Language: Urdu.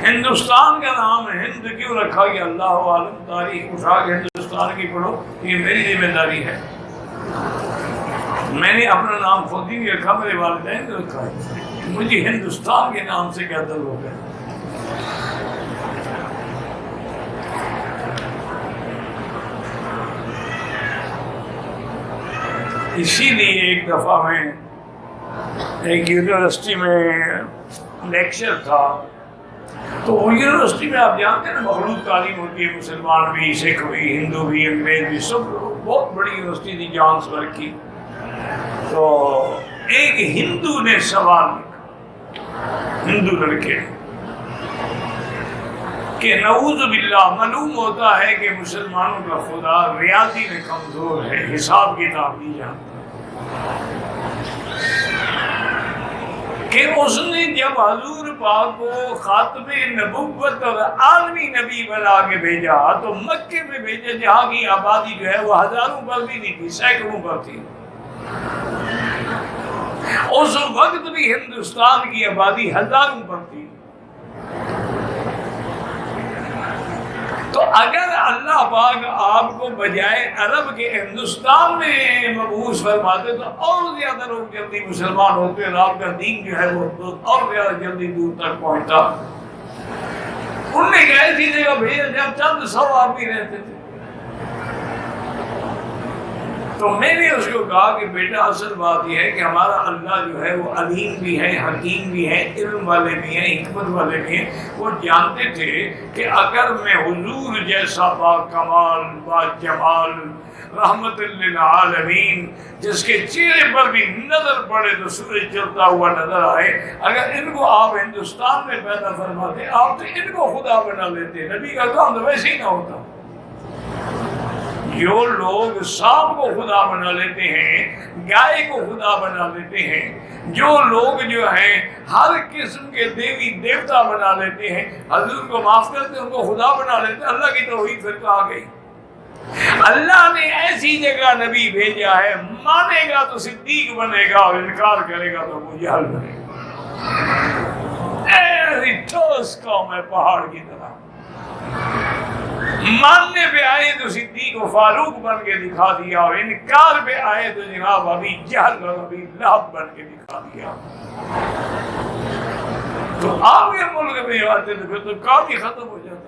ہندوستان کا نام ہند کیوں رکھا گیا اللہ عالم، تاریخ اٹھا کے ہندوستان کی پڑھو، یہ میری ذمہ داری ہے۔ میں نے اپنا نام خود ہی نہیں رکھا، میرے والدین نے رکھا ہے، مجھے ہندوستان کے نام سے کیا دل ہو گیا۔ اسی لیے ایک دفعہ میں ایک یونیورسٹی میں لیکچر تھا، تو وہ یونیورسٹی میں آپ جانتے ہیں نا مخلوط تعلیم ہوتی ہے، مسلمان بھی، سکھ بھی، ہندو بھی، انگریز بھی، سب بہت بڑی یونیورسٹی تھی جانسبرگ کی۔ تو ایک ہندو نے سوال لکھا، ہندو لڑکے، کہ نعوذ باللہ معلوم ہوتا ہے کہ مسلمانوں کا خدا ریاضی میں کمزور ہے، حساب کتاب نہیں جانتا، کہ اس نے جب حضور پاک کو خاتم نبوت اور عالمی نبی بنا کے بھیجا تو مکے میں بھیجا جہاں کی آبادی جو ہے وہ ہزاروں پر بھی نہیں تھی، سینکڑوں پر تھی۔ اس وقت بھی ہندوستان کی آبادی ہزاروں پر تھی۔ تو اگر اللہ پاک آپ کو بجائے عرب کے ہندوستان میں مبعوث فرماتے تو اور زیادہ لوگ جلدی مسلمان ہوتے اور آپ کا دین جو ہے وہ اور زیادہ جلدی دور تک پہنچتا۔ انہوں نے ایک ایسی جگہ بھیجا جب چند 100 آدمی رہتے تھے۔ تو میں نے اس کو کہا کہ بیٹا اصل بات یہ ہے کہ ہمارا اللہ جو ہے وہ علیم بھی ہے، حکیم بھی ہے، علم والے بھی ہیں، حکمت والے بھی ہیں۔ وہ جانتے تھے کہ اگر میں حضور جیسا با کمال، با جمال، رحمت للعالمین، جس کے چہرے پر بھی نظر پڑے تو سورج چلتا ہوا نظر آئے، اگر ان کو آپ ہندوستان میں پیدا فرماتے آپ تو ان کو خدا بنا لیتے، نبی کا کام تو ویسے ہی نہ ہوتا۔ جو لوگ سانپ کو خدا بنا لیتے ہیں، گائے کو خدا بنا لیتے ہیں، جو لوگ جو ہیں ہر قسم کے دیوی دیوتا بنا لیتے ہیں، حضور کو معاف کرتے ان کو خدا بنا لیتے، اللہ کی توحید پھر کہاں گئی؟ اللہ نے ایسی جگہ نبی بھیجا ہے، مانے گا تو صدیق بنے گا اور انکار کرے گا تو ابو جہل بنے گا۔ ایسی ٹھوس قوم ہے پہاڑ کی طرح، ماننے پہ آئے تو صدیق و فاروق بن کے دکھا دیا اور انکار پہ آئے تو جناب ابھی جہل اور ابھی لہب بن کے دکھا دیا۔ تو آپ کے ملک میں آتے تو پھر تو کام ہی ختم ہو جاتا۔